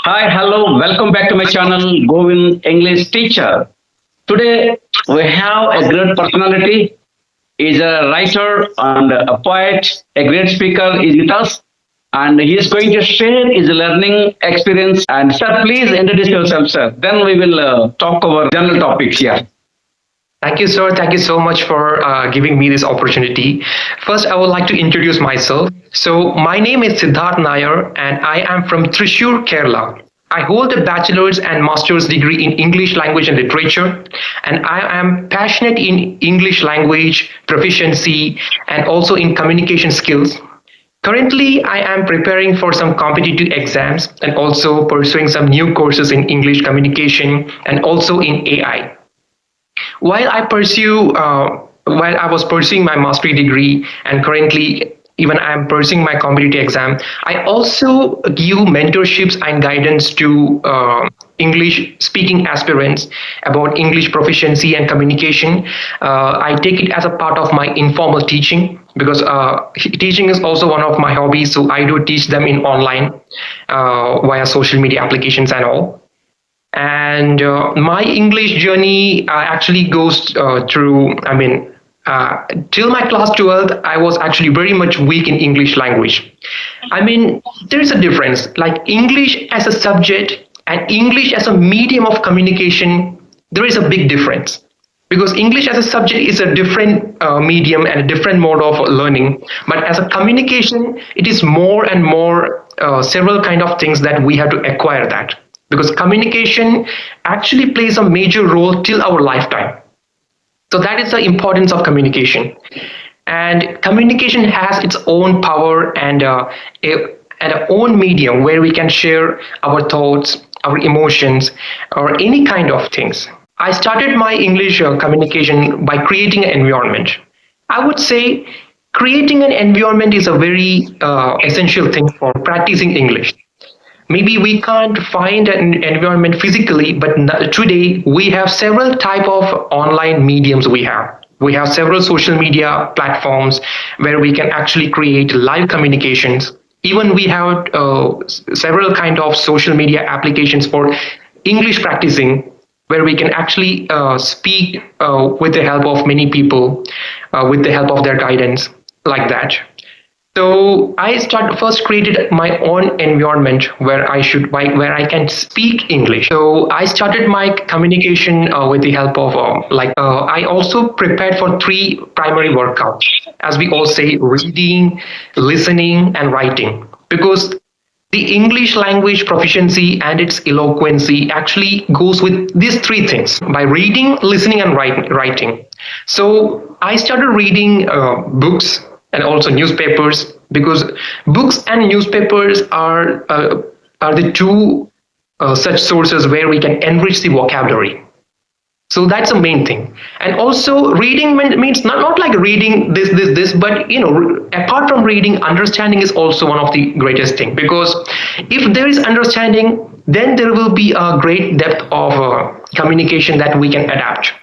Hi, hello, welcome back to my channel, Govind English Teacher. Today we have a great personality. He's a writer and a poet, a great speaker is with us, and he is going to share his learning experience. And sir, please introduce yourself, sir. Then we will talk over general topics here. Thank you, sir. Thank you so much for giving me this opportunity. First, I would like to introduce myself. So, my name is Siddharth Nair, and I am from Thrissur, Kerala. I hold a bachelor's and master's degree in English language and literature, and I am passionate in English language proficiency and also in communication skills. Currently, I am preparing for some competitive exams and also pursuing some new courses in English communication and also in AI. While I was pursuing my mastery degree, and currently even I am pursuing my competitive exam, I also give mentorships and guidance to English speaking aspirants about English proficiency and communication. I take it as a part of my informal teaching because teaching is also one of my hobbies. So I do teach them in online via social media applications and all. And my English journey actually goes till my class 12th, I was actually very much weak in English language. There's a difference, like English as a subject and English as a medium of communication, there is a big difference. Because English as a subject is a different medium and a different mode of learning. But as a communication, it is more and more several kind of things that we have to acquire that because communication actually plays a major role till our lifetime. So that is the importance of communication. And communication has its own power and an own medium where we can share our thoughts, our emotions, or any kind of things. I started my English communication by creating an environment. I would say creating an environment is a very essential thing for practicing English. Maybe we can't find an environment physically, but today we have several type of online mediums we have several social media platforms where we can actually create live communications. Even we have several kind of social media applications for English practicing where we can actually speak with the help of many people, with the help of their guidance like that. So first created my own environment where I can speak English. So I started my communication with the help of I also prepared for three primary workouts, as we all say, reading, listening, and writing, because the English language proficiency and its eloquency actually goes with these three things by reading, listening, and writing. So I started reading books and also newspapers because books and newspapers are the two such sources where we can enrich the vocabulary. So that's the main thing. And also reading means not like reading this, but apart from reading, understanding is also one of the greatest thing, because if there is understanding, then there will be a great depth of communication that we can adapt.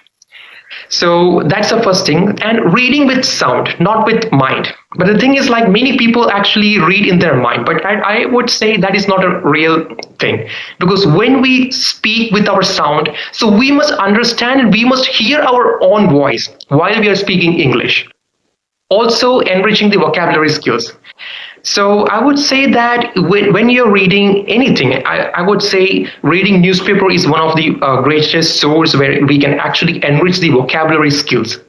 So that's the first thing. And reading with sound, not with mind. But the thing is, like, many people actually read in their mind, but I would say that is not a real thing, because when we speak with our sound, so we must understand and we must hear our own voice while we are speaking English. Also enriching the vocabulary skills. So I would say that when you're reading anything, I would say reading newspaper is one of the greatest source where we can actually enrich the vocabulary skills.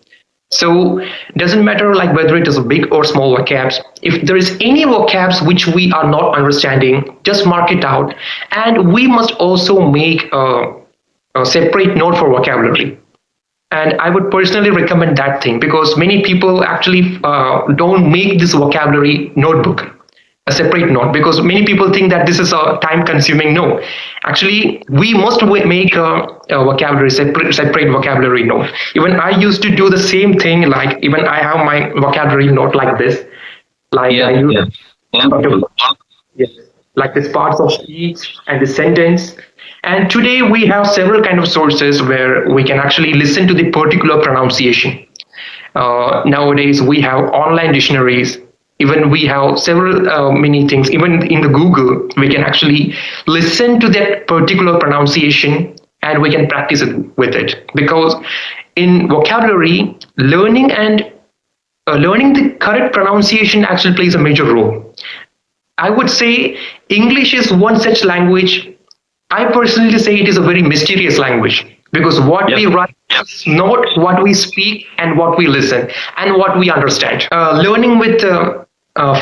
So it doesn't matter like whether it is big or small vocabs. If there is any vocabs which we are not understanding, just mark it out. And we must also make a separate note for vocabulary. And I would personally recommend that thing, because many people actually don't make this vocabulary notebook a separate note, because many people think that this is a time consuming. No, actually we must make a vocabulary separate vocabulary note. Even I used to do the same thing, like even I have my vocabulary note like this, like Yeah, I use yeah. Wonderful. yes, like this parts of speech and the sentence. And today we have several kind of sources where we can actually listen to the particular pronunciation. Nowadays we have online dictionaries Even we have several many things. Even in the Google, we can actually listen to that particular pronunciation and we can practice it with it. Because in vocabulary, learning the correct pronunciation actually plays a major role. I would say English is one such language. I personally say it is a very mysterious language because what we Yep. write is not what we speak and what we listen and what we understand. Learning with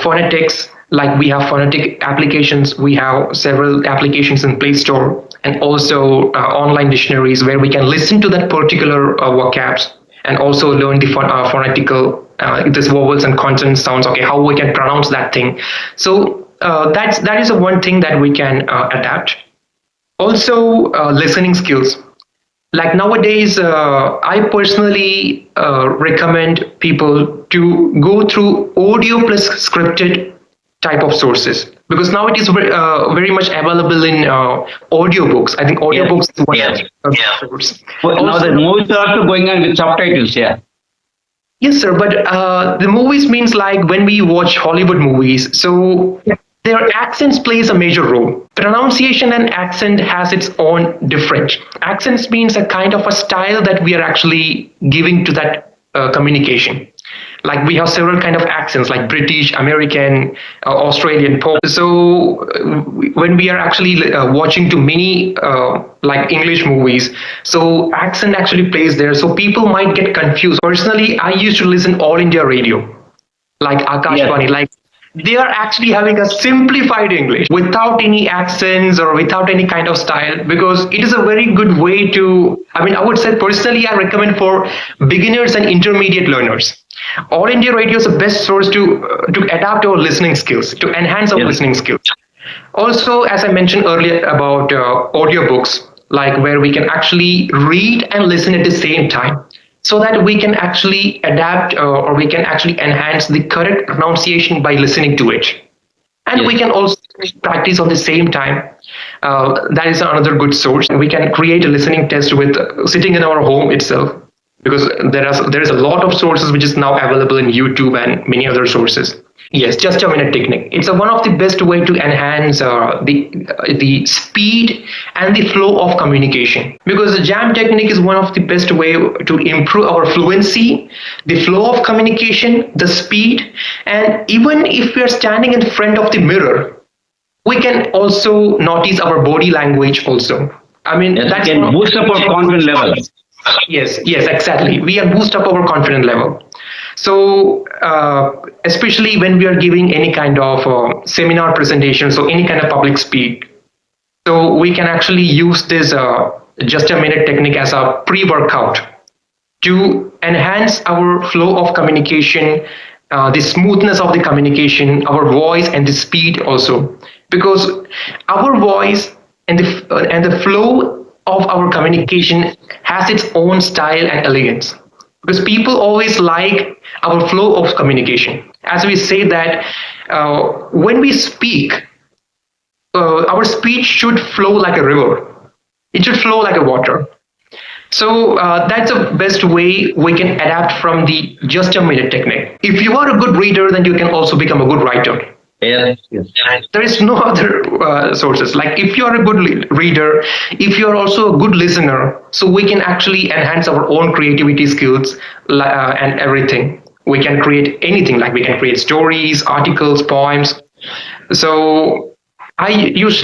phonetics, like we have phonetic applications, we have several applications in Play Store and also online dictionaries where we can listen to that particular vocabs and also learn the phonetical this vowels and consonant sounds. Okay, how we can pronounce that thing. So that is a one thing that we can adapt. Also, listening skills. Like nowadays, I personally recommend people to go through audio plus scripted type of sources because now it is very much available in audiobooks. I think Yes. audiobooks is one Yes. of the source. Well, now the Also, movies are also going on with subtitles. Yeah. yes, sir. But the movies means like when we watch Hollywood movies, so their accents plays a major role. Pronunciation and accent has its own difference. Accents means a kind of a style that we are actually giving to that communication. Like we have several kind of accents, like British, American, Australian, Pole. So when we are actually watching to many like English movies, so accent actually plays there. So people might get confused. Personally, I used to listen all India radio, like Akashvani, Yes. like they are actually having a simplified English without any accents or without any kind of style because it is a very good way to, I mean, I would say personally, I recommend for beginners and intermediate learners. All India Radio is the best source to adapt our listening skills, to enhance our Yes. listening skills. Also, as I mentioned earlier about audiobooks, like where we can actually read and listen at the same time so that we can actually adapt or we can actually enhance the correct pronunciation by listening to it. And we Yes. can also practice on the same time. That is another good source. We can create a listening test with sitting in our home itself because there is a lot of sources which is now available in YouTube and many other sources. Yes, just a minute technique. It's one of the best way to enhance the speed and the flow of communication because the jam technique is one of the best way to improve our fluency, the flow of communication, the speed, and even if we are standing in front of the mirror, we can also notice our body language also. I mean, Yes. that's Can boost up our confidence level. Yes, exactly. We are boost up our confidence level. So, especially when we are giving any kind of seminar presentation, so any kind of public speak, so we can actually use this just a minute technique as a pre-workout to enhance our flow of communication, the smoothness of the communication, our voice and the speed also, because our voice and the flow of our communication has its own style and elegance because people always like our flow of communication. As we say that when we speak, our speech should flow like a river. It should flow like a water. So that's the best way we can adapt from the just a minute technique. If you are a good reader, then you can also become a good writer. Yes. Yes. There is no other sources. Like if you are a good reader, if you are also a good listener, so we can actually enhance our own creativity skills and everything. We can create anything, like we can create stories, articles, poems. So I used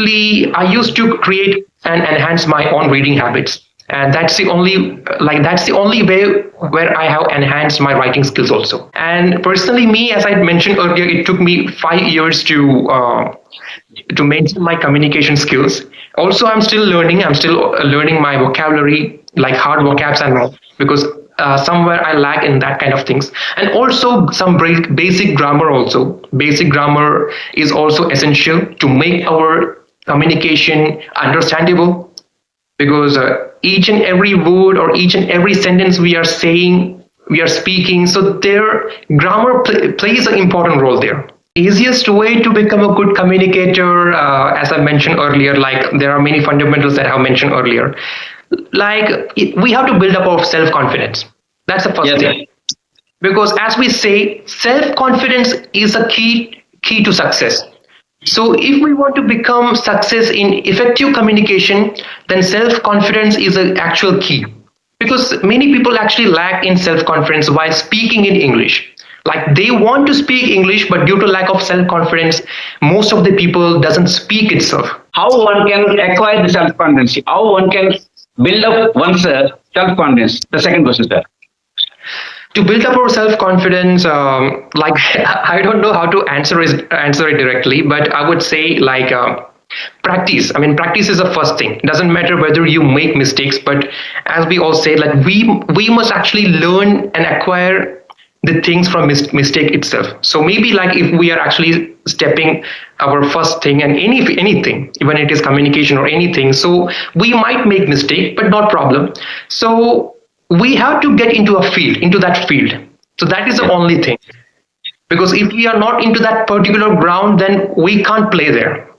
to create and enhance my own reading habits. And that's the only way where I have enhanced my writing skills also. And personally, me, as I mentioned earlier, it took me 5 years to maintain my communication skills. Also, I'm still learning my vocabulary, like hard vocabs and all, because somewhere I lack in that kind of things. And also some basic grammar also. Basic grammar is also essential to make our communication understandable, because each and every word or each and every sentence we are saying, we are speaking, so their grammar plays an important role there. Easiest way to become a good communicator, as I mentioned earlier, like there are many fundamentals that I have mentioned earlier. Like we have to build up our self-confidence. That's the first Yes. thing. because as we say, self-confidence is a key to success. So if we want to become success in effective communication, then self-confidence is an actual key. Because many people actually lack in self-confidence while speaking in English. Like they want to speak English, but due to lack of self-confidence, most of the people doesn't speak itself. How one can acquire the self-confidence? How one can build up one's self-confidence? The second question, sir. To build up our self-confidence, like I don't know how to answer it directly, but I would say like practice. I mean, practice is the first thing. Doesn't matter whether you make mistakes, but as we all say, like we must actually learn and acquire the things from mistake itself. So maybe like if we are actually stepping our first thing and anything, even it is communication or anything, so we might make mistake, but not problem. So we have to get into that field. So that is the only thing. Because if we are not into that particular ground, then we can't play there.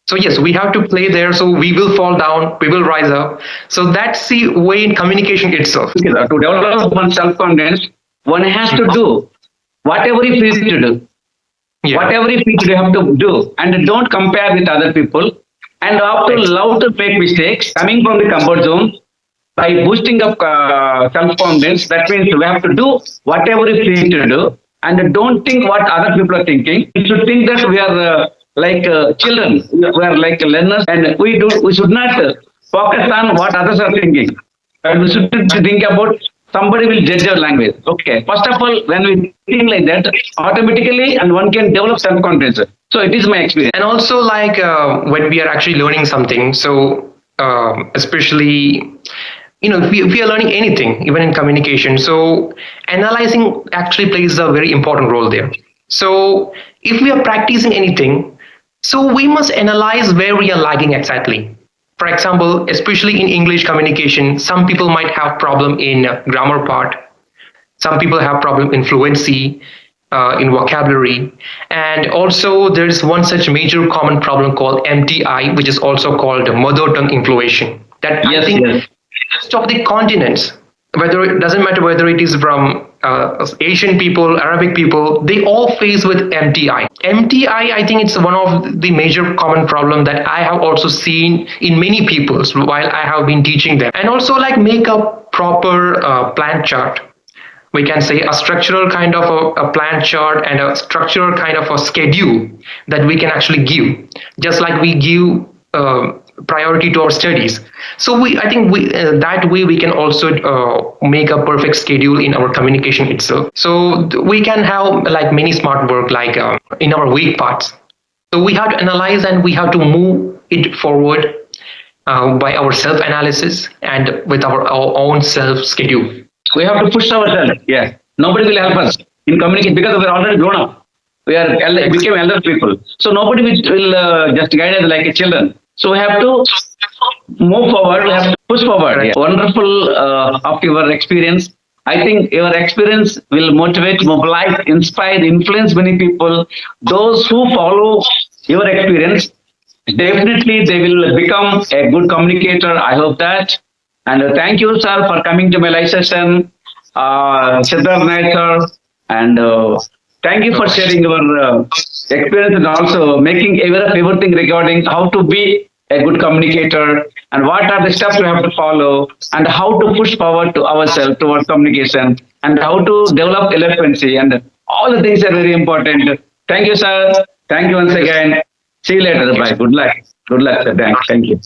So yes, we have to play there. So we will fall down, we will rise up. So that's the way in communication itself. To develop one's self-confidence, one has to do whatever he feels to do. Yeah. Whatever he feels you have to do. And don't compare with other people. And after love to make mistakes, coming from the comfort zone, by boosting up self-confidence, that means we have to do whatever we feel to do, and don't think what other people are thinking. We should think that we are like children, we are like learners, and we should not focus on what others are thinking. And we should think about somebody will judge our language. Okay, first of all, when we think like that, automatically, and one can develop self-confidence. So it is my experience. And also like when we are actually learning something, so especially if we are learning anything, even in communication, so analyzing actually plays a very important role there. So if we are practicing anything, so we must analyze where we are lagging exactly. For example, especially in English communication, some people might have problem in grammar part. Some people have problem in fluency, in vocabulary. And also there's one such major common problem called MTI, which is also called mother tongue influation. That Yes, I think yes. most of the continents, whether it doesn't matter whether it is from Asian people, Arabic people, they all face with MTI. MTI, I think it's one of the major common problem that I have also seen in many people while I have been teaching them. And also like make a proper plan chart. We can say a structural kind of a plan chart and a structural kind of a schedule that we can actually give, just like we give priority to our studies. So I think that way we can also make a perfect schedule in our communication itself. So we can have like many smart work like in our weak parts. So we have to analyze and we have to move it forward by our self-analysis and with our own self-schedule. We have to push ourselves. Yeah. Nobody will help us in communication because we are already grown up. We are became elder people. So nobody will just guide us like a children. So we have to move forward. We have to push forward. Right. Yeah. Wonderful of your experience. I think your experience will motivate, mobilize, inspire, influence many people. Those who follow your experience, definitely they will become a good communicator. I hope that. And thank you, sir, for coming to my live session. Siddharth Naik, sir. And thank you for sharing your experience and also making everything regarding how to be a good communicator and what are the steps we have to follow and how to push forward to ourselves towards communication and how to develop eloquency and all the things are very important. Thank you, sir. Thank you once again. See you later. Bye. Good luck. Good luck, sir. Thank you.